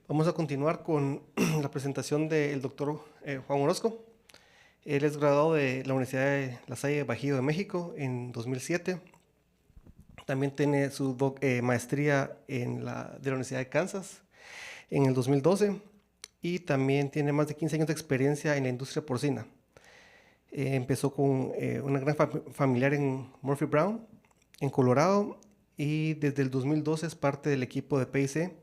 Vamos a continuar con la presentación del doctor Juan Orozco. Él es graduado de la Universidad de La Salle Bajío de México en 2007. También tiene su maestría de la Universidad de Kansas en el 2012 y también tiene más de 15 años de experiencia en la industria porcina. Empezó con una granja familiar en Murphy Brown, en Colorado, y desde el 2012 es parte del equipo de P&C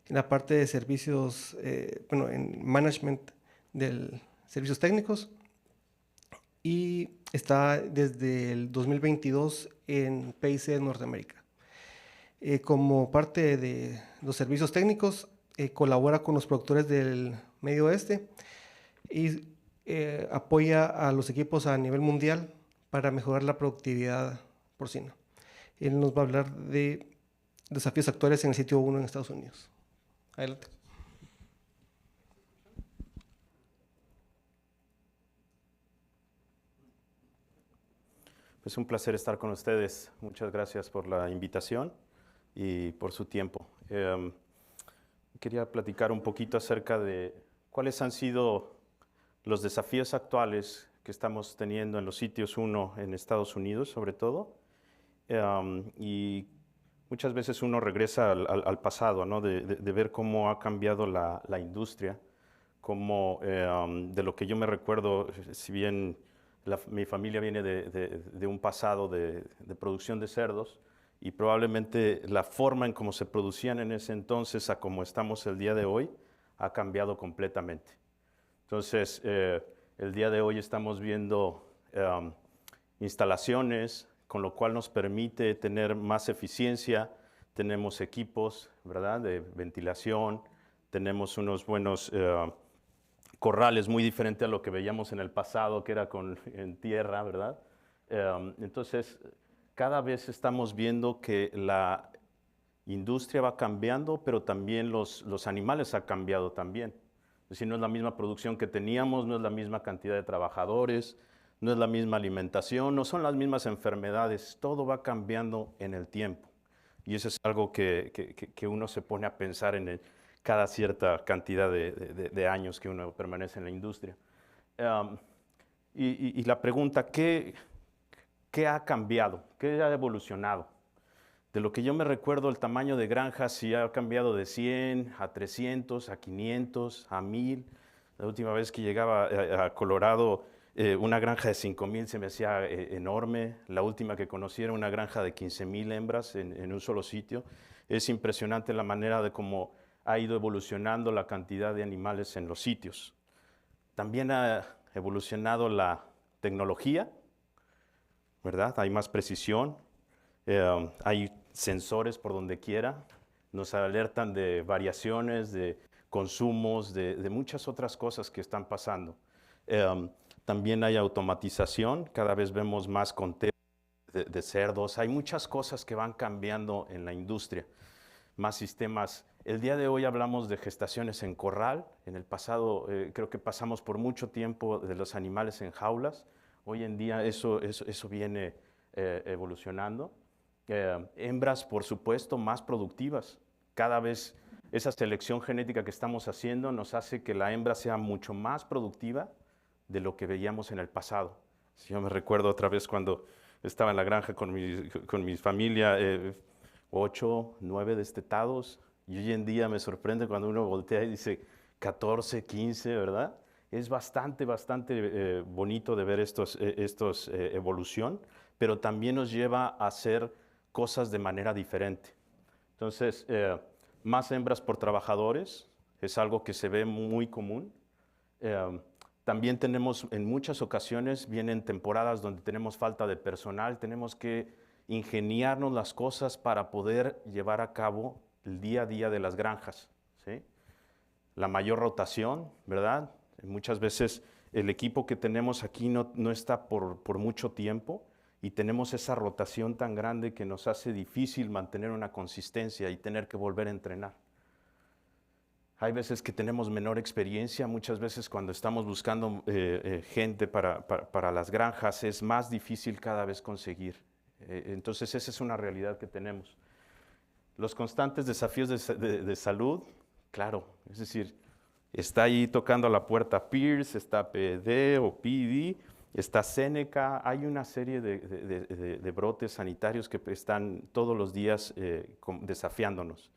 en la parte de servicios, en management de servicios técnicos, y está desde el 2022 en P&C Norteamérica. Como parte de los servicios técnicos, colabora con los productores del Medio Oeste y apoya a los equipos a nivel mundial para mejorar la productividad porcina. Él nos va a hablar de desafíos actuales en el sitio 1 en Estados Unidos. Adelante. Es un placer estar con ustedes. Muchas gracias por la invitación y por su tiempo. Quería platicar un poquito acerca de cuáles han sido los desafíos actuales que estamos teniendo en los sitios 1 en Estados Unidos, sobre todo. Y muchas veces uno regresa al pasado, ¿no? de ver cómo ha cambiado la industria, cómo de lo que yo me recuerdo, si bien mi familia viene de un pasado de producción de cerdos, y probablemente la forma en cómo se producían en ese entonces a como estamos el día de hoy ha cambiado completamente. Entonces, el día de hoy estamos viendo instalaciones, con lo cual nos permite tener más eficiencia. Tenemos equipos, ¿verdad?, de ventilación, tenemos unos buenos corrales muy diferentes a lo que veíamos en el pasado, que era en tierra, ¿verdad? Entonces, cada vez estamos viendo que la industria va cambiando, pero también los animales han cambiado también. Es decir, no es la misma producción que teníamos, no es la misma cantidad de trabajadores, no es la misma alimentación, no son las mismas enfermedades, todo va cambiando en el tiempo. Y eso es algo que uno se pone a pensar cada cierta cantidad de años que uno permanece en la industria. Y la pregunta, ¿qué ha cambiado? ¿Qué ha evolucionado? De lo que yo me recuerdo, el tamaño de granjas sí ha cambiado de 100 a 300, a 500, a 1000. La última vez que llegaba a Colorado, una granja de 5000 se me hacía enorme. La última que conocí era una granja de 15000 hembras en un solo sitio. Es impresionante la manera de cómo ha ido evolucionando la cantidad de animales en los sitios. También ha evolucionado la tecnología, ¿verdad? Hay más precisión, hay sensores por donde quiera, nos alertan de variaciones, de consumos, de muchas otras cosas que están pasando. También hay automatización, cada vez vemos más conteo de cerdos, hay muchas cosas que van cambiando en la industria, más sistemas. El día de hoy hablamos de gestaciones en corral. En el pasado creo que pasamos por mucho tiempo de los animales en jaulas. Hoy en día eso viene evolucionando. Hembras, por supuesto, más productivas. Cada vez esa selección genética que estamos haciendo nos hace que la hembra sea mucho más productiva de lo que veíamos en el pasado. Si yo me recuerdo otra vez cuando estaba en la granja con mi familia, 8, 9 destetados, y hoy en día me sorprende cuando uno voltea y dice 14, 15, ¿verdad? Es bastante bonito de ver estos evolución, pero también nos lleva a hacer cosas de manera diferente. Entonces, más hembras por trabajadores es algo que se ve muy común. También tenemos, en muchas ocasiones, vienen temporadas donde tenemos falta de personal, tenemos que ingeniarnos las cosas para poder llevar a cabo el día a día de las granjas, ¿sí? La mayor rotación, ¿verdad? Muchas veces el equipo que tenemos aquí no está por mucho tiempo y tenemos esa rotación tan grande que nos hace difícil mantener una consistencia y tener que volver a entrenar. Hay veces que tenemos menor experiencia, muchas veces cuando estamos buscando gente para las granjas es más difícil cada vez conseguir. Entonces esa es una realidad que tenemos. Los constantes desafíos de salud, Claro, es decir, está ahí tocando a la puerta Pierce, está PD o PD, está Seneca, hay una serie de brotes sanitarios que están todos los días desafiándonos.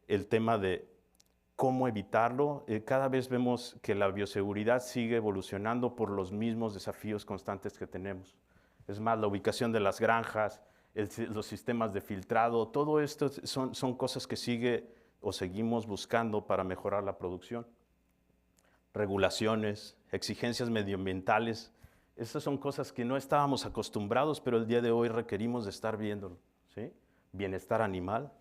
El tema de cómo evitarlo, cada vez vemos que la bioseguridad sigue evolucionando por los mismos desafíos constantes que tenemos. Es más, la ubicación de las granjas, los sistemas de filtrado, todo esto son cosas que seguimos buscando para mejorar la producción. Regulaciones, exigencias medioambientales, estas son cosas que no estábamos acostumbrados, pero el día de hoy requerimos de estar viéndolo, ¿sí? Bienestar animal,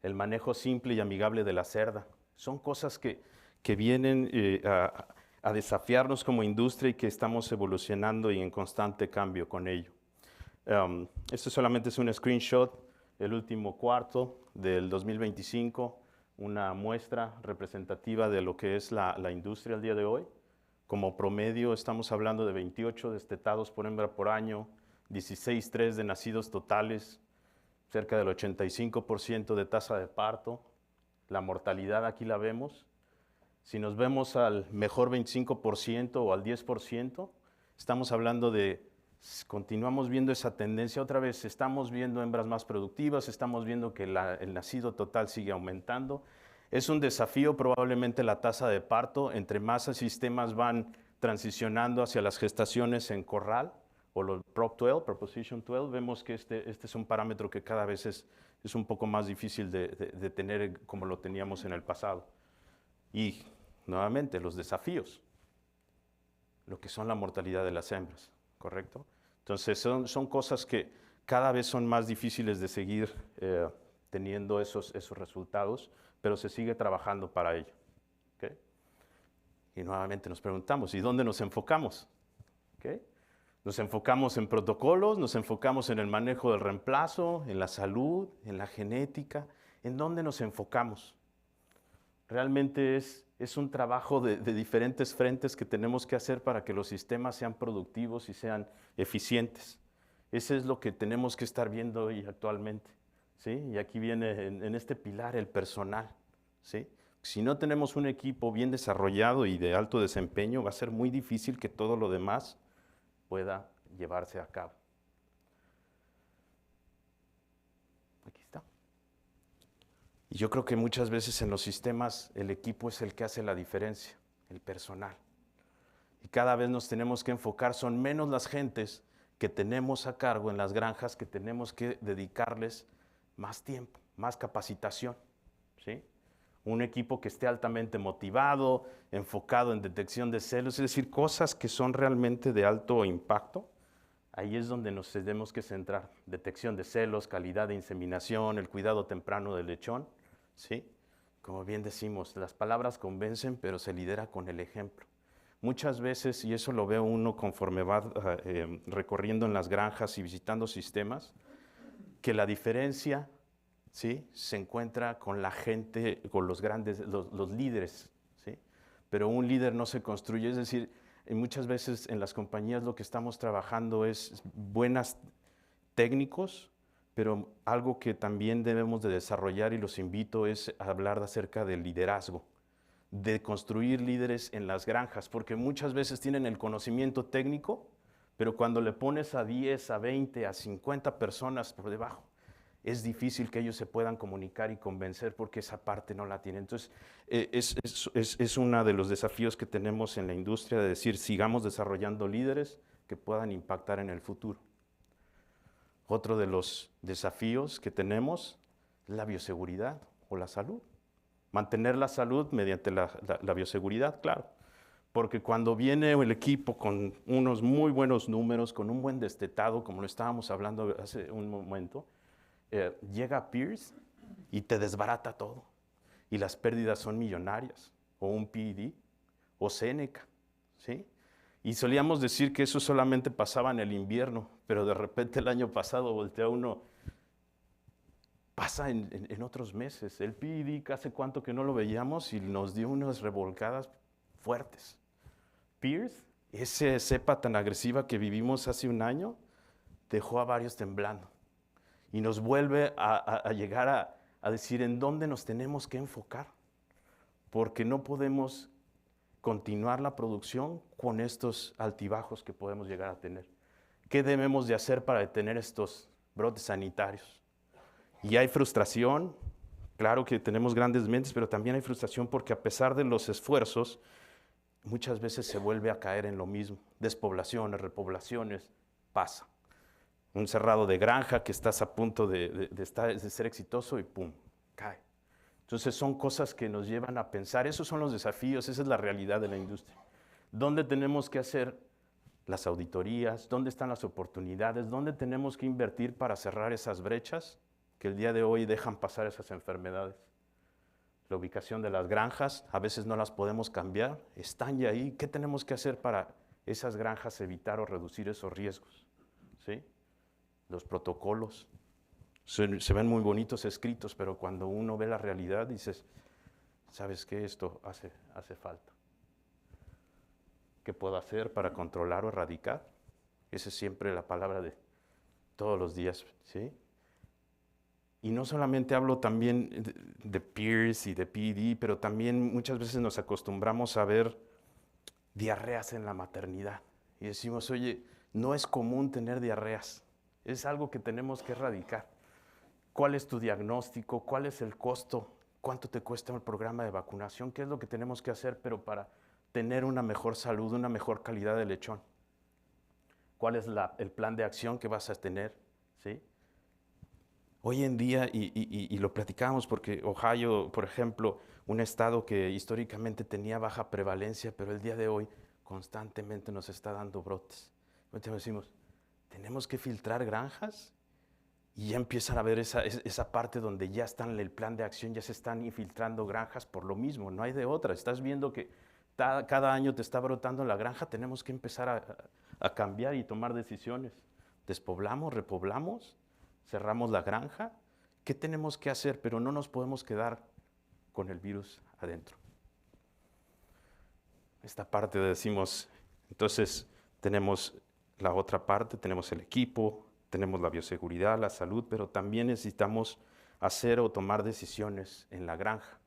el manejo simple y amigable de la cerda, son cosas que vienen a desafiarnos como industria y que estamos evolucionando y en constante cambio con ello. Esto solamente es un screenshot, el último cuarto del 2025, una muestra representativa de lo que es la industria al día de hoy. Como promedio estamos hablando de 28 destetados por hembra por año, 16,3 de nacidos totales, cerca del 85% de tasa de parto. La mortalidad aquí la vemos. Si nos vemos al mejor 25% o al 10%, estamos hablando continuamos viendo esa tendencia otra vez, estamos viendo hembras más productivas, estamos viendo que el nacido total sigue aumentando. Es un desafío probablemente la tasa de parto, entre más sistemas van transicionando hacia las gestaciones en corral, o los Prop 12, Proposition 12, vemos que este es un parámetro que cada vez es un poco más difícil de tener como lo teníamos en el pasado. Y nuevamente los desafíos, lo que son la mortalidad de las hembras, ¿correcto? Entonces son cosas que cada vez son más difíciles de seguir teniendo esos resultados, pero se sigue trabajando para ello. ¿Okay? Y nuevamente nos preguntamos, ¿y dónde nos enfocamos? ¿Okay? Nos enfocamos en protocolos, nos enfocamos en el manejo del reemplazo, en la salud, en la genética. ¿En dónde nos enfocamos? Realmente es un trabajo de diferentes frentes que tenemos que hacer para que los sistemas sean productivos y sean eficientes. Eso es lo que tenemos que estar viendo hoy actualmente, ¿sí? Y aquí viene en este pilar el personal, ¿sí? Si no tenemos un equipo bien desarrollado y de alto desempeño, va a ser muy difícil que todo lo demás pueda llevarse a cabo. Aquí está. Y yo creo que muchas veces en los sistemas el equipo es el que hace la diferencia, el personal. Y cada vez nos tenemos que enfocar, son menos las gentes que tenemos a cargo en las granjas que tenemos que dedicarles más tiempo, más capacitación, ¿sí? Un equipo que esté altamente motivado, enfocado en detección de celos, es decir, cosas que son realmente de alto impacto. Ahí es donde nos tenemos que centrar. Detección de celos, calidad de inseminación, el cuidado temprano del lechón, ¿sí? Como bien decimos, las palabras convencen, pero se lidera con el ejemplo. Muchas veces, y eso lo veo uno conforme va recorriendo en las granjas y visitando sistemas, que la diferencia, ¿sí?, se encuentra con la gente, con los grandes, los líderes, ¿sí? Pero un líder no se construye, es decir, muchas veces en las compañías lo que estamos trabajando es buenos técnicos, pero algo que también debemos de desarrollar y los invito es a hablar acerca del liderazgo, de construir líderes en las granjas, porque muchas veces tienen el conocimiento técnico, pero cuando le pones a 10, a 20, a 50 personas por debajo, es difícil que ellos se puedan comunicar y convencer porque esa parte no la tienen. Entonces, es uno de los desafíos que tenemos en la industria, de decir, sigamos desarrollando líderes que puedan impactar en el futuro. Otro de los desafíos que tenemos es la bioseguridad o la salud. Mantener la salud mediante la bioseguridad, claro. Porque cuando viene el equipo con unos muy buenos números, con un buen destetado, como lo estábamos hablando hace un momento, llega Pierce y te desbarata todo. Y las pérdidas son millonarias. O un PD, o Seneca, ¿sí? Y solíamos decir que eso solamente pasaba en el invierno, pero de repente el año pasado voltea uno, pasa en otros meses. El PD, hace cuánto que no lo veíamos y nos dio unas revolcadas fuertes. Pierce, esa cepa tan agresiva que vivimos hace un año, dejó a varios temblando. Y nos vuelve a llegar a decir en dónde nos tenemos que enfocar. porque no podemos continuar la producción con estos altibajos que podemos llegar a tener. ¿Qué debemos de hacer para detener estos brotes sanitarios? Y hay frustración, claro que tenemos grandes mentes, pero también hay frustración porque a pesar de los esfuerzos, muchas veces se vuelve a caer en lo mismo. Despoblaciones, repoblaciones, pasa. Un cerrado de granja que estás a punto de ser exitoso y ¡pum!, cae. Entonces son cosas que nos llevan a pensar, esos son los desafíos, esa es la realidad de la industria. ¿Dónde tenemos que hacer las auditorías? ¿Dónde están las oportunidades? ¿Dónde tenemos que invertir para cerrar esas brechas que el día de hoy dejan pasar esas enfermedades? La ubicación de las granjas, a veces no las podemos cambiar, están ya ahí. ¿Qué tenemos que hacer para esas granjas evitar o reducir esos riesgos? ¿Sí? Los protocolos. Se ven muy bonitos escritos, pero cuando uno ve la realidad dices, ¿sabes qué? Esto hace falta. ¿Qué puedo hacer para controlar o erradicar? Esa es siempre la palabra de todos los días, ¿sí? Y no solamente hablo también de peers y de PD, pero también muchas veces nos acostumbramos a ver diarreas en la maternidad. Y decimos, oye, no es común tener diarreas, es algo que tenemos que erradicar. ¿Cuál es tu diagnóstico? ¿Cuál es el costo? ¿Cuánto te cuesta el programa de vacunación? ¿Qué es lo que tenemos que hacer, pero para tener una mejor salud, una mejor calidad de lechón? ¿Cuál es el plan de acción que vas a tener? ¿Sí? Hoy en día, y lo platicábamos porque Ohio, por ejemplo, un estado que históricamente tenía baja prevalencia, pero el día de hoy constantemente nos está dando brotes. Entonces decimos, ¿tenemos que filtrar granjas? Y ya empiezan a ver esa parte donde ya están en el plan de acción, ya se están infiltrando granjas por lo mismo, no hay de otra. Estás viendo que cada año te está brotando la granja, tenemos que empezar a cambiar y tomar decisiones. Despoblamos, repoblamos, cerramos la granja. ¿Qué tenemos que hacer? Pero no nos podemos quedar con el virus adentro. Esta parte decimos, entonces tenemos la otra parte, tenemos el equipo, tenemos la bioseguridad, la salud, pero también necesitamos hacer o tomar decisiones en la granja.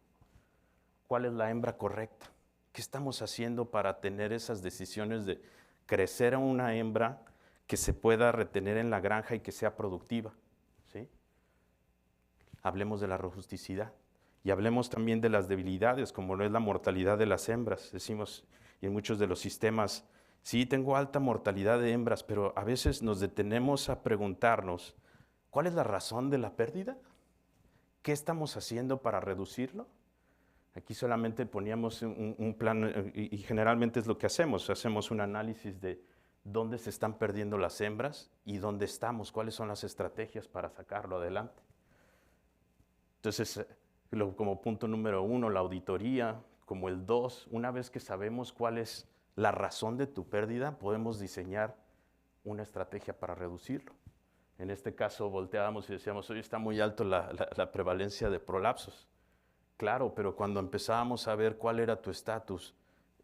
¿Cuál es la hembra correcta? ¿Qué estamos haciendo para tener esas decisiones de crecer a una hembra que se pueda retener en la granja y que sea productiva? ¿Sí? Hablemos de la robusticidad y hablemos también de las debilidades, como lo es la mortalidad de las hembras. Decimos, y en muchos de los sistemas, sí, tengo alta mortalidad de hembras, pero a veces nos detenemos a preguntarnos, ¿cuál es la razón de la pérdida? ¿Qué estamos haciendo para reducirlo? Aquí solamente poníamos un plan, y generalmente es lo que hacemos. Hacemos un análisis de dónde se están perdiendo las hembras y dónde estamos, cuáles son las estrategias para sacarlo adelante. Entonces, como punto número 1, la auditoría. Como el 2, una vez que sabemos cuál es la razón de tu pérdida, podemos diseñar una estrategia para reducirlo. En este caso, volteábamos y decíamos, hoy está muy alto la prevalencia de prolapsos. Claro, pero cuando empezábamos a ver cuál era tu estatus,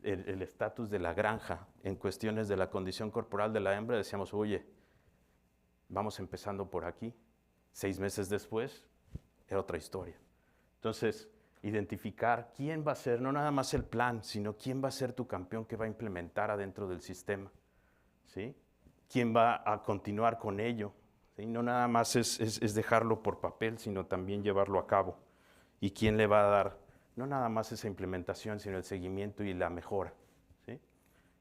el estatus de la granja en cuestiones de la condición corporal de la hembra, decíamos, oye, vamos empezando por aquí. 6 meses después, era otra historia. Entonces, identificar quién va a ser, no nada más el plan, sino quién va a ser tu campeón que va a implementar adentro del sistema, ¿sí? ¿Quién va a continuar con ello? ¿Sí? No nada más es dejarlo por papel, sino también llevarlo a cabo. ¿Y quién le va a dar, no nada más esa implementación, sino el seguimiento y la mejora? ¿Sí?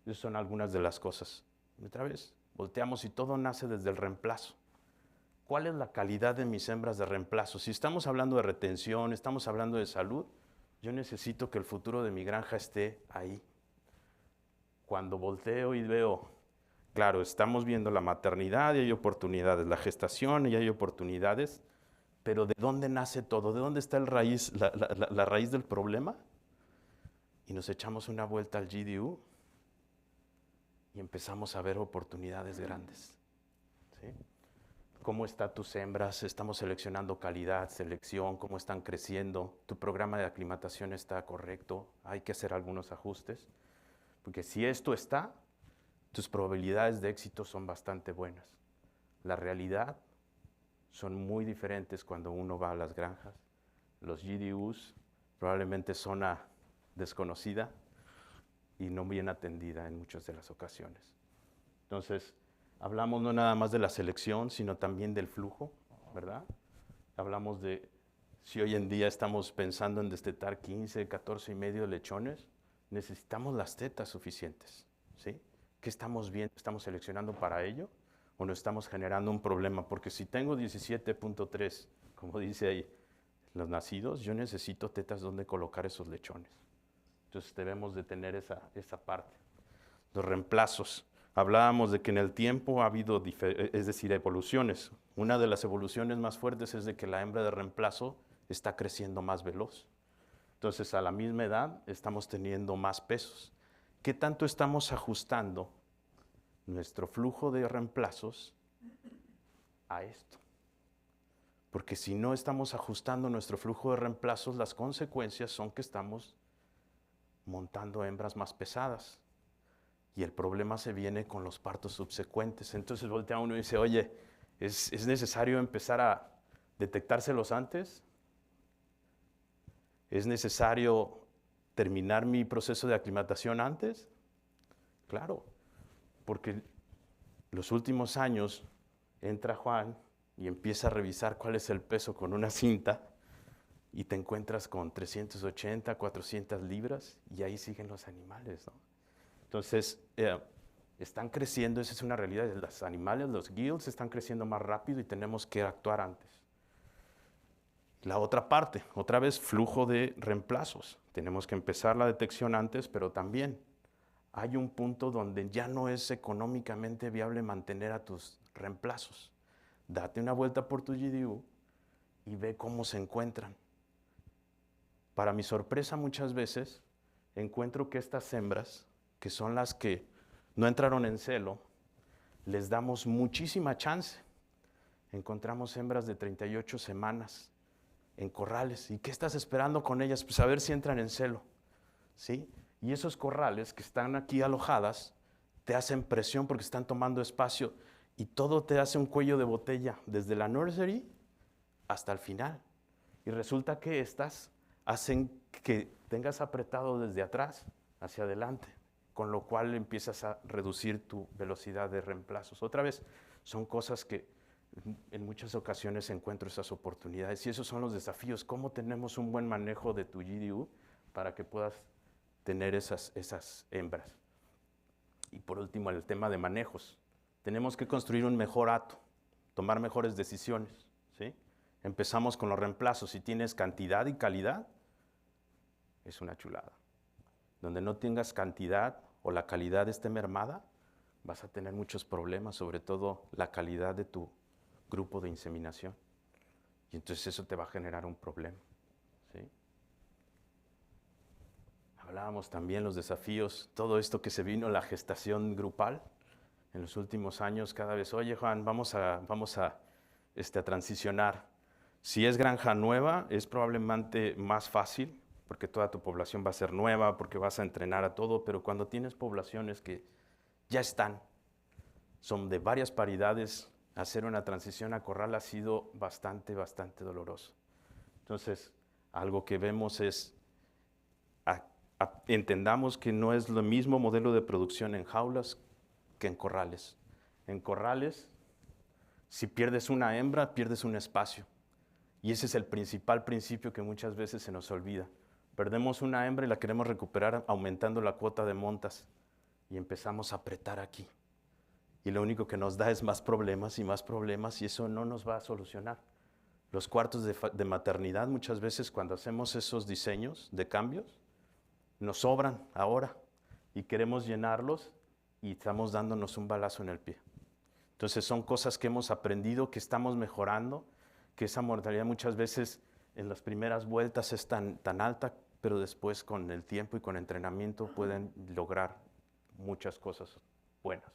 Esas son algunas de las cosas. Otra vez, volteamos y todo nace desde el reemplazo. ¿Cuál es la calidad de mis hembras de reemplazo? Si estamos hablando de retención, estamos hablando de salud, yo necesito que el futuro de mi granja esté ahí. Cuando volteo y veo, claro, estamos viendo la maternidad y hay oportunidades, la gestación y hay oportunidades, pero ¿de dónde nace todo? ¿De dónde está la raíz del problema? Y nos echamos una vuelta al GDU y empezamos a ver oportunidades grandes. ¿Sí? ¿Cómo están tus hembras? Estamos seleccionando calidad, selección, cómo están creciendo. Tu programa de aclimatación está correcto. Hay que hacer algunos ajustes. Porque si esto está, tus probabilidades de éxito son bastante buenas. La realidad son muy diferentes cuando uno va a las granjas. Los GDUs probablemente son a desconocida y no bien atendida en muchas de las ocasiones. Entonces, hablamos no nada más de la selección, sino también del flujo, ¿verdad? Hablamos de si hoy en día estamos pensando en destetar 15, 14 y medio lechones, necesitamos las tetas suficientes, ¿sí? ¿Qué estamos viendo? ¿Estamos seleccionando para ello o no estamos generando un problema? Porque si tengo 17.3, como dice ahí, los nacidos, yo necesito tetas donde colocar esos lechones. Entonces debemos de tener esa parte. Los reemplazos. Hablábamos de que en el tiempo ha habido, es decir, evoluciones. Una de las evoluciones más fuertes es de que la hembra de reemplazo está creciendo más veloz. Entonces, a la misma edad estamos teniendo más pesos. ¿Qué tanto estamos ajustando nuestro flujo de reemplazos a esto? Porque si no estamos ajustando nuestro flujo de reemplazos, las consecuencias son que estamos montando hembras más pesadas. Y el problema se viene con los partos subsecuentes. Entonces voltea uno y dice, oye, ¿es necesario empezar a detectárselos antes? ¿Es necesario terminar mi proceso de aclimatación antes? Claro, porque los últimos años entra Juan y empieza a revisar cuál es el peso con una cinta y te encuentras con 380, 400 libras y ahí siguen los animales, ¿no? Entonces, están creciendo, esa es una realidad. Los animales, los gills, están creciendo más rápido y tenemos que actuar antes. La otra parte, otra vez, flujo de reemplazos. Tenemos que empezar la detección antes, pero también hay un punto donde ya no es económicamente viable mantener a tus reemplazos. Date una vuelta por tu GDU y ve cómo se encuentran. Para mi sorpresa, muchas veces encuentro que estas hembras, que son las que no entraron en celo, les damos muchísima chance. Encontramos hembras de 38 semanas en corrales. ¿Y qué estás esperando con ellas? Pues a ver si entran en celo, ¿sí? Y esos corrales que están aquí alojadas te hacen presión porque están tomando espacio y todo te hace un cuello de botella desde la nursery hasta el final. Y resulta que estas hacen que tengas apretado desde atrás hacia adelante, con lo cual empiezas a reducir tu velocidad de reemplazos. Otra vez, son cosas que en muchas ocasiones encuentro esas oportunidades y esos son los desafíos. ¿Cómo tenemos un buen manejo de tu GDU para que puedas tener esas hembras? Y por último, el tema de manejos. Tenemos que construir un mejor hato, tomar mejores decisiones, ¿sí? Empezamos con los reemplazos. Si tienes cantidad y calidad, es una chulada. Donde no tengas cantidad o la calidad esté mermada, vas a tener muchos problemas, sobre todo la calidad de tu grupo de inseminación. Y entonces eso te va a generar un problema, ¿sí? Hablábamos también los desafíos, todo esto que se vino, la gestación grupal. En los últimos años, cada vez, oye Juan, vamos a transicionar. Si es granja nueva, es probablemente más fácil, porque toda tu población va a ser nueva, porque vas a entrenar a todo, pero cuando tienes poblaciones que ya están, son de varias paridades, hacer una transición a corral ha sido bastante doloroso. Entonces, algo que vemos es, entendamos que no es lo mismo modelo de producción en jaulas que en corrales. En corrales, si pierdes una hembra, pierdes un espacio. Y ese es el principal principio que muchas veces se nos olvida. Perdemos una hembra y la queremos recuperar aumentando la cuota de montas. Y empezamos a apretar aquí. Y lo único que nos da es más problemas y eso no nos va a solucionar. Los cuartos de maternidad, muchas veces cuando hacemos esos diseños de cambios, nos sobran ahora y queremos llenarlos y estamos dándonos un balazo en el pie. Entonces son cosas que hemos aprendido, que estamos mejorando, que esa mortalidad muchas veces en las primeras vueltas es tan alta, pero después con el tiempo y con entrenamiento pueden lograr muchas cosas buenas.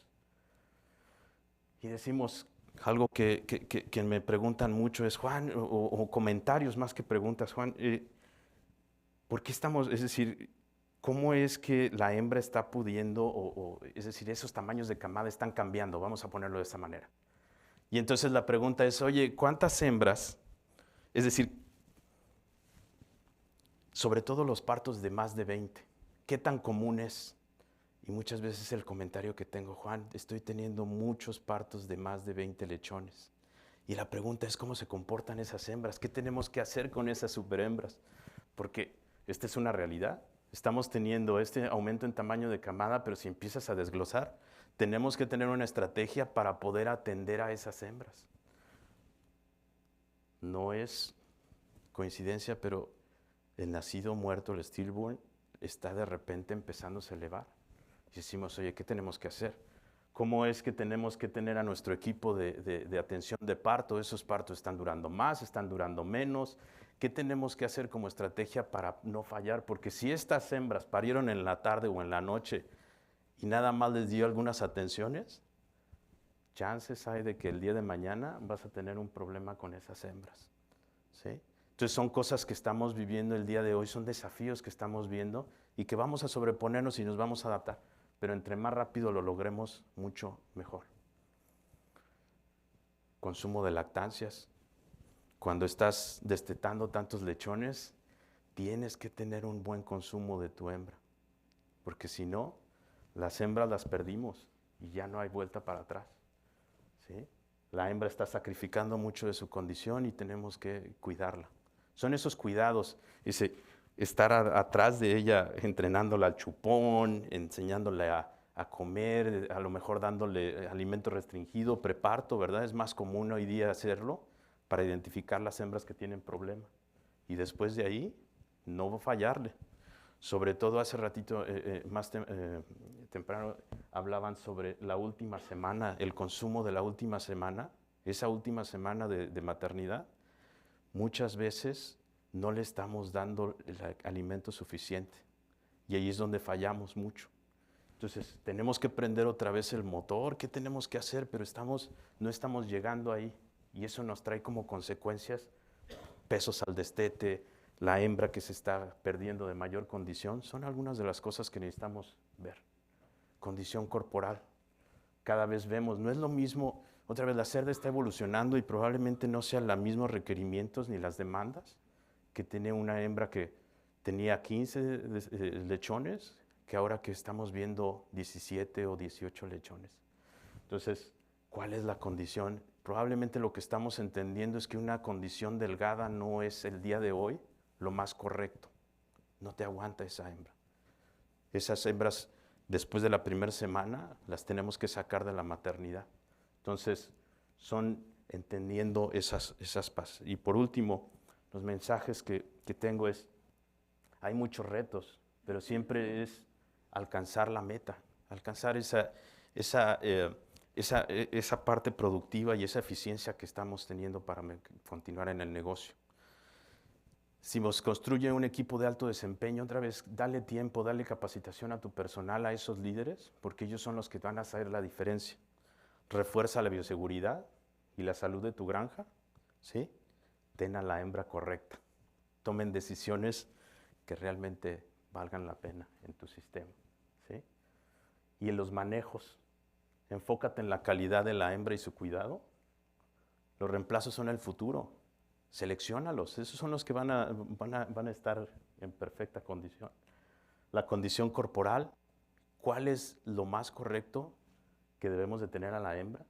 Y decimos algo que me preguntan mucho es, Juan, o comentarios más que preguntas, Juan, ¿por qué estamos, es decir, cómo es que la hembra está pudiendo, es decir, esos tamaños de camada están cambiando, vamos a ponerlo de esta manera? Y entonces la pregunta es, oye, ¿cuántas hembras, es decir, sobre todo los partos de más de 20. ¿Qué tan común es? Y muchas veces el comentario que tengo, Juan, estoy teniendo muchos partos de más de 20 lechones. Y la pregunta es cómo se comportan esas hembras, qué tenemos que hacer con esas superhembras, porque esta es una realidad. Estamos teniendo este aumento en tamaño de camada, pero si empiezas a desglosar, tenemos que tener una estrategia para poder atender a esas hembras. No es coincidencia, pero el nacido muerto, el stillborn, está de repente empezándose a elevar. Y decimos, oye, ¿qué tenemos que hacer? ¿Cómo es que tenemos que tener a nuestro equipo de atención de parto? Esos partos están durando más, están durando menos. ¿Qué tenemos que hacer como estrategia para no fallar? Porque si estas hembras parieron en la tarde o en la noche y nada más les dio algunas atenciones, chances hay de que el día de mañana vas a tener un problema con esas hembras, ¿sí? Entonces son cosas que estamos viviendo el día de hoy, son desafíos que estamos viendo y que vamos a sobreponernos y nos vamos a adaptar. Pero entre más rápido lo logremos, mucho mejor. Consumo de lactancias. Cuando estás destetando tantos lechones, tienes que tener un buen consumo de tu hembra. Porque si no, las hembras las perdimos y ya no hay vuelta para atrás, ¿sí? La hembra está sacrificando mucho de su condición y tenemos que cuidarla. Son esos cuidados, estar atrás de ella, entrenándola al chupón, enseñándole a comer, a lo mejor dándole alimento restringido, preparto, ¿verdad? Es más común hoy día hacerlo para identificar las hembras que tienen problema. Y después de ahí, no fallarle. Sobre todo hace ratito, temprano, hablaban sobre la última semana, el consumo de la última semana, esa última semana de maternidad. Muchas veces no le estamos dando el alimento suficiente y ahí es donde fallamos mucho. Entonces tenemos que prender otra vez el motor, ¿qué tenemos que hacer? Pero no estamos llegando ahí y eso nos trae como consecuencias pesos al destete, la hembra que se está perdiendo de mayor condición, son algunas de las cosas que necesitamos ver. Condición corporal, cada vez vemos, no es lo mismo. Otra vez, la cerda está evolucionando y probablemente no sean los mismos requerimientos ni las demandas que tiene una hembra que tenía 15 lechones, que ahora que estamos viendo 17 o 18 lechones. Entonces, ¿cuál es la condición? Probablemente lo que estamos entendiendo es que una condición delgada no es el día de hoy lo más correcto. No te aguanta esa hembra. Esas hembras, después de la primera semana, las tenemos que sacar de la maternidad. Entonces, son entendiendo esas pasos. Y por último, los mensajes que tengo es, hay muchos retos, pero siempre es alcanzar la meta, alcanzar esa parte productiva y esa eficiencia que estamos teniendo para continuar en el negocio. Si nos construye un equipo de alto desempeño, otra vez, dale tiempo, dale capacitación a tu personal, a esos líderes, porque ellos son los que van a hacer la diferencia. Refuerza la bioseguridad y la salud de tu granja, ¿sí? Ten a la hembra correcta. Tomen decisiones que realmente valgan la pena en tu sistema, ¿sí? Y en los manejos, enfócate en la calidad de la hembra y su cuidado. Los reemplazos son el futuro. Selecciónalos, esos son los que van a estar en perfecta condición. La condición corporal, ¿cuál es lo más correcto que debemos de tener a la hembra?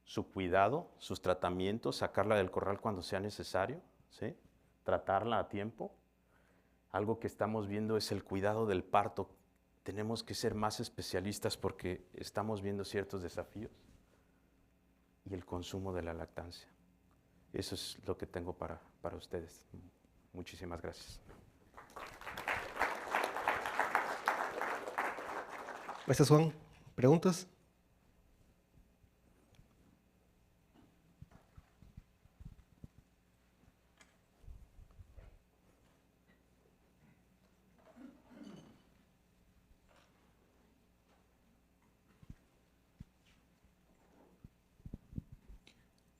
Su cuidado, sus tratamientos, sacarla del corral cuando sea necesario, ¿sí? Tratarla a tiempo. Algo que estamos viendo es el cuidado del parto. Tenemos que ser más especialistas porque estamos viendo ciertos desafíos. Y el consumo de la lactancia. Eso es lo que tengo para ustedes. Muchísimas gracias. Gracias, Juan. ¿Preguntas?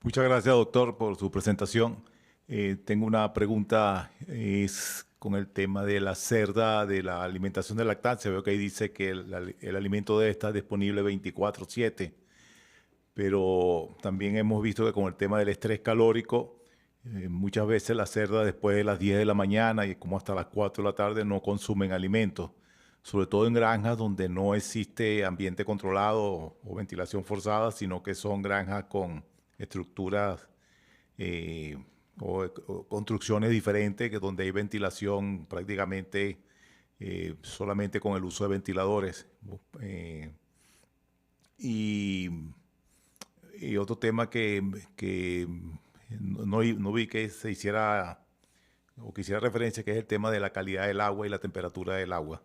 Muchas gracias, doctor, por su presentación. Tengo una pregunta, es con el tema de la cerda, de la alimentación de lactancia. Veo que ahí dice que el alimento debe estar disponible 24/7, pero también hemos visto que con el tema del estrés calórico, muchas veces las cerdas después de las 10 de la mañana y como hasta las 4 de la tarde no consumen alimentos, sobre todo en granjas donde no existe ambiente controlado o ventilación forzada, sino que son granjas con estructuras o construcciones diferentes, que donde hay ventilación prácticamente solamente con el uso de ventiladores. Y, y otro tema que no vi que se hiciera o que hiciera referencia, que es el tema de la calidad del agua y la temperatura del agua.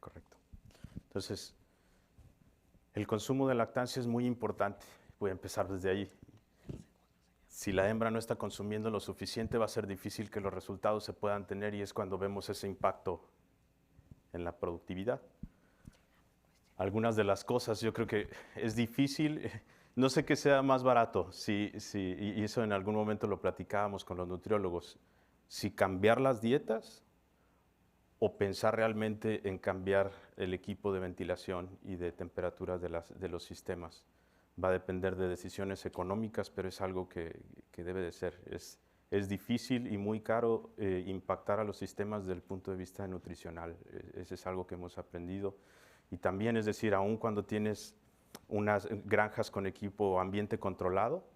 Correcto. Entonces, el consumo de lactancia es muy importante. Voy a empezar desde ahí. Si la hembra no está consumiendo lo suficiente, va a ser difícil que los resultados se puedan tener, y es cuando vemos ese impacto en la productividad. Algunas de las cosas, yo creo que es difícil, no sé qué sea más barato, y eso en algún momento lo platicábamos con los nutriólogos, si cambiar las dietas o pensar realmente en cambiar el equipo de ventilación y de temperatura de los sistemas. Va a depender de decisiones económicas, pero es algo que debe de ser. Es difícil y muy caro impactar a los sistemas desde el punto de vista nutricional. Ese es algo que hemos aprendido. Y también, es decir, aun cuando tienes unas granjas con equipo ambiente controlado,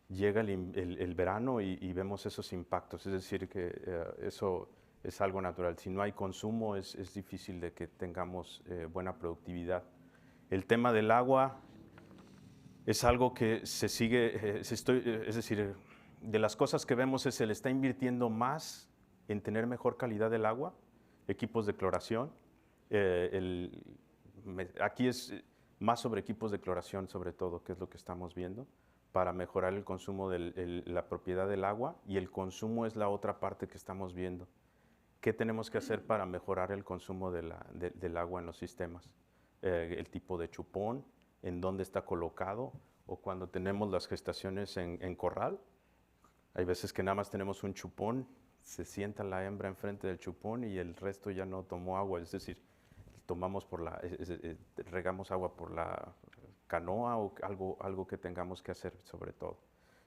llega el verano y vemos esos impactos. Es decir, que eso es algo natural. Si no hay consumo, es difícil de que tengamos buena productividad. El tema del agua es algo que se sigue, es decir, de las cosas que vemos se le está invirtiendo más en tener mejor calidad del agua, equipos de cloración. Aquí es más sobre equipos de cloración, sobre todo, que es lo que estamos viendo, para mejorar el consumo de la propiedad del agua, y el consumo es la otra parte que estamos viendo. ¿Qué tenemos que hacer para mejorar el consumo del agua en los sistemas? El tipo de chupón, en dónde está colocado, o cuando tenemos las gestaciones en corral. Hay veces que nada más tenemos un chupón, se sienta la hembra enfrente del chupón y el resto ya no tomó agua, es decir, regamos agua por la canoa o algo que tengamos que hacer sobre todo.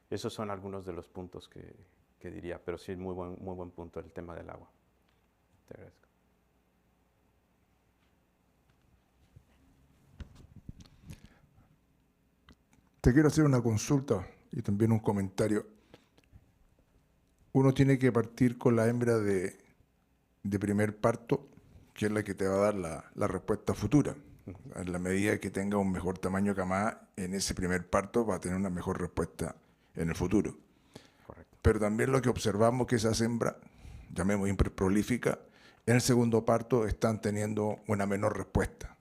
Esos son algunos de los puntos que diría, pero sí, muy buen punto el tema del agua. Te agradezco. Te quiero hacer una consulta y también un comentario. Uno tiene que partir con la hembra de primer parto, que es la que te va a dar la respuesta futura. En la medida que tenga un mejor tamaño de camada, en ese primer parto va a tener una mejor respuesta en el futuro. Correcto. Pero también lo que observamos que esas hembras, llamemos hiperprolíficas, en el segundo parto están teniendo una menor respuesta.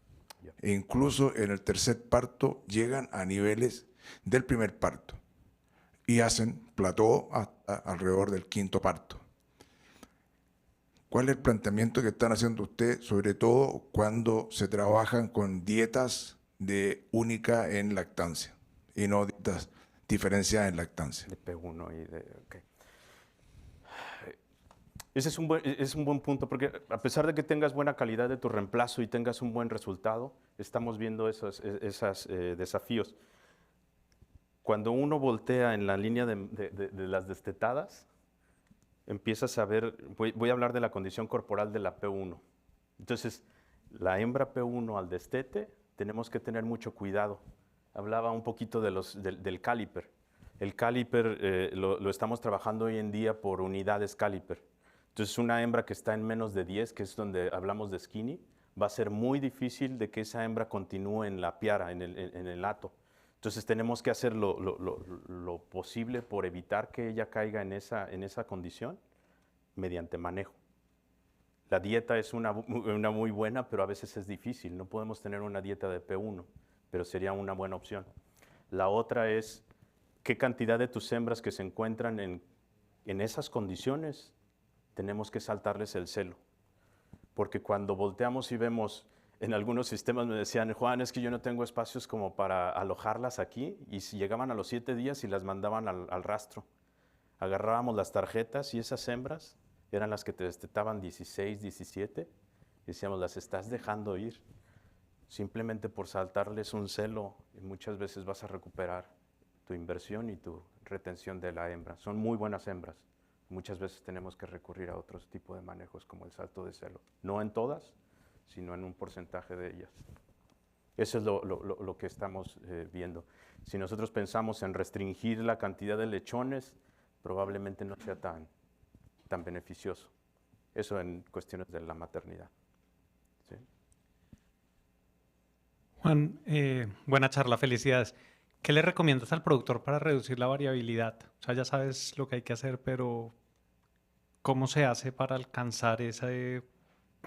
E incluso en el tercer parto llegan a niveles del primer parto y hacen plató hasta alrededor del quinto parto. ¿Cuál es el planteamiento que están haciendo ustedes, sobre todo cuando se trabajan con dietas de única en lactancia y no dietas diferenciadas en lactancia? De P1 y de... Okay. Ese es un buen punto, porque a pesar de que tengas buena calidad de tu reemplazo y tengas un buen resultado, estamos viendo esos desafíos. Cuando uno voltea en la línea de las destetadas, empiezas a ver, voy a hablar de la condición corporal de la P1. Entonces, la hembra P1 al destete, tenemos que tener mucho cuidado. Hablaba un poquito del caliper. El caliper lo estamos trabajando hoy en día por unidades caliper. Entonces, una hembra que está en menos de 10, que es donde hablamos de skinny, va a ser muy difícil de que esa hembra continúe en la piara, en el hato. Entonces tenemos que hacer lo posible por evitar que ella caiga en esa condición mediante manejo. La dieta es una muy buena, pero a veces es difícil. No podemos tener una dieta de P1, pero sería una buena opción. La otra es qué cantidad de tus hembras que se encuentran en esas condiciones tenemos que saltarles el celo. Porque cuando volteamos y vemos... En algunos sistemas me decían, Juan, es que yo no tengo espacios como para alojarlas aquí, y si llegaban a los 7 días y las mandaban al rastro. Agarrábamos las tarjetas y esas hembras eran las que te destetaban 16, 17, y decíamos, las estás dejando ir. Simplemente por saltarles un celo, y muchas veces vas a recuperar tu inversión y tu retención de la hembra. Son muy buenas hembras. Muchas veces tenemos que recurrir a otros tipos de manejos como el salto de celo. No en todas, sino en un porcentaje de ellas. Eso es lo que estamos viendo. Si nosotros pensamos en restringir la cantidad de lechones, probablemente no sea tan beneficioso. Eso en cuestiones de la maternidad. ¿Sí? Juan, buena charla, felicidades. ¿Qué le recomiendas al productor para reducir la variabilidad? O sea, ya sabes lo que hay que hacer, pero ¿cómo se hace para alcanzar ese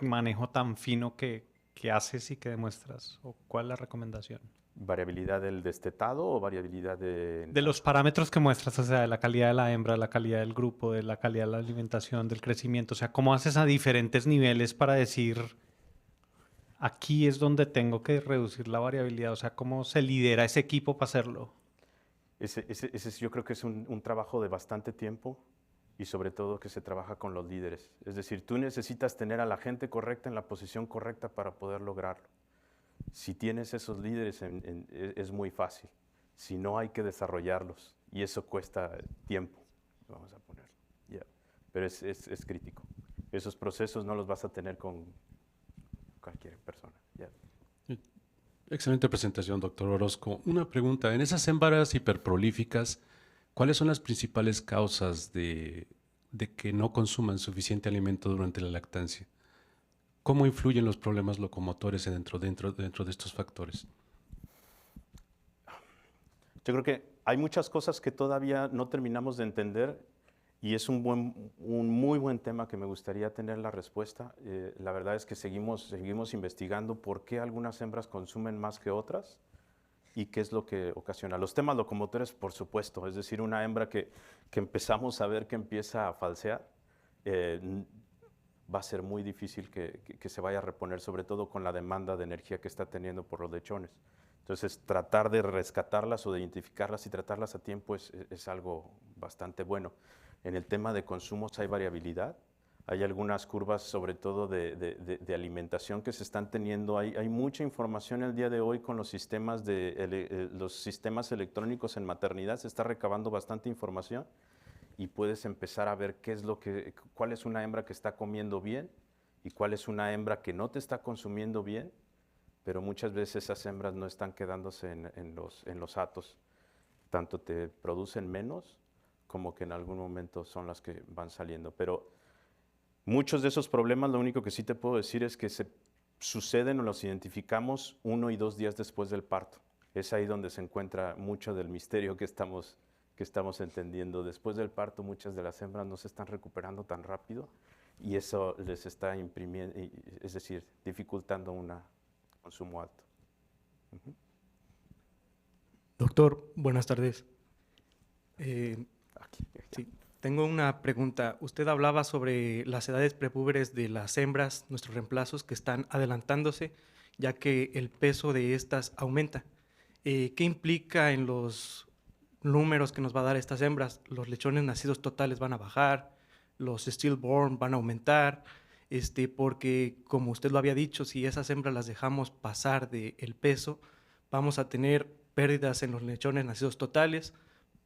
manejo tan fino que haces y que demuestras? ¿O cuál es la recomendación? ¿Variabilidad del destetado o variabilidad de...? De los parámetros que muestras, o sea, de la calidad de la hembra, la calidad del grupo, de la calidad de la alimentación, del crecimiento. O sea, ¿cómo haces a diferentes niveles para decir, aquí es donde tengo que reducir la variabilidad? O sea, ¿cómo se lidera ese equipo para hacerlo? Yo creo que es un trabajo de bastante tiempo y sobre todo que se trabaja con los líderes. Es decir, tú necesitas tener a la gente correcta en la posición correcta para poder lograrlo. Si tienes esos líderes es muy fácil. Si no, hay que desarrollarlos y eso cuesta tiempo, vamos a ponerlo. Yeah. Pero es crítico. Esos procesos no los vas a tener con cualquier persona. Yeah. Excelente presentación, doctor Orozco. Una pregunta, en esas hembras hiperprolíficas, ¿cuáles son las principales causas de que no consuman suficiente alimento durante la lactancia? ¿Cómo influyen los problemas locomotores dentro de estos factores? Yo creo que hay muchas cosas que todavía no terminamos de entender y es un muy buen tema que me gustaría tener la respuesta. La verdad es que seguimos investigando por qué algunas hembras consumen más que otras y qué es lo que ocasiona. Los temas locomotores, por supuesto, es decir, una hembra que empezamos a ver que empieza a falsear, va a ser muy difícil que se vaya a reponer, sobre todo con la demanda de energía que está teniendo por los lechones. Entonces, tratar de rescatarlas o de identificarlas y tratarlas a tiempo es algo bastante bueno. En el tema de consumos hay variabilidad. Hay algunas curvas, sobre todo de alimentación, que se están teniendo. Hay mucha información el día de hoy con los sistemas electrónicos en maternidad. Se está recabando bastante información y puedes empezar a ver cuál es una hembra que está comiendo bien y cuál es una hembra que no te está consumiendo bien, pero muchas veces esas hembras no están quedándose en los atos. Tanto te producen menos como que en algún momento son las que van saliendo. Pero muchos de esos problemas, lo único que sí te puedo decir es que suceden o los identificamos 1 y 2 días después del parto. Es ahí donde se encuentra mucho del misterio que estamos entendiendo. Después del parto, muchas de las hembras no se están recuperando tan rápido y eso les está imprimiendo, es decir, dificultando un consumo alto. Uh-huh. Doctor, buenas tardes. Aquí. Sí, tengo una pregunta. Usted hablaba sobre las edades prepúberes de las hembras, nuestros reemplazos, que están adelantándose, ya que el peso de estas aumenta. ¿Qué implica en los números que nos va a dar estas hembras? Los lechones nacidos totales van a bajar, los stillborn van a aumentar, porque como usted lo había dicho, si esas hembras las dejamos pasar del peso, vamos a tener pérdidas en los lechones nacidos totales,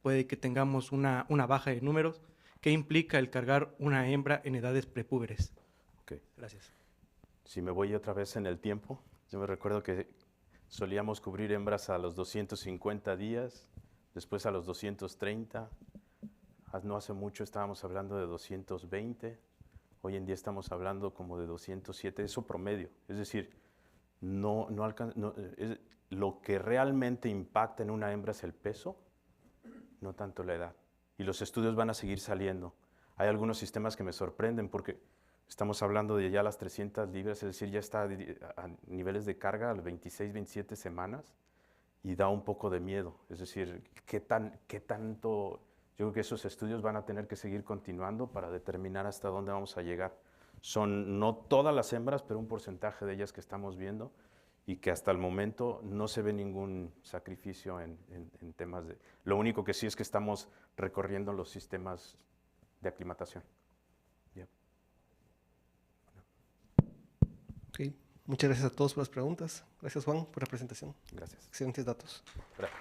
puede que tengamos una baja de números. ¿Qué implica el cargar una hembra en edades prepúberes? Okay. Gracias. Si me voy otra vez en el tiempo, yo me recuerdo que solíamos cubrir hembras a los 250 días, después a los 230, no hace mucho estábamos hablando de 220, hoy en día estamos hablando como de 207, eso promedio, es decir, lo que realmente impacta en una hembra es el peso, no tanto la edad. Y los estudios van a seguir saliendo. Hay algunos sistemas que me sorprenden porque estamos hablando de ya las 300 libras, es decir, ya está a niveles de carga a las 26, 27 semanas y da un poco de miedo. Es decir, ¿qué tanto? Yo creo que esos estudios van a tener que seguir continuando para determinar hasta dónde vamos a llegar. Son no todas las hembras, pero un porcentaje de ellas que estamos viendo y que hasta el momento no se ve ningún sacrificio en temas de... Lo único que sí es que estamos recorriendo los sistemas de aclimatación. Yeah. Okay. Muchas gracias a todos por las preguntas. Gracias, Juan, por la presentación. Gracias. Excelentes datos. Gracias.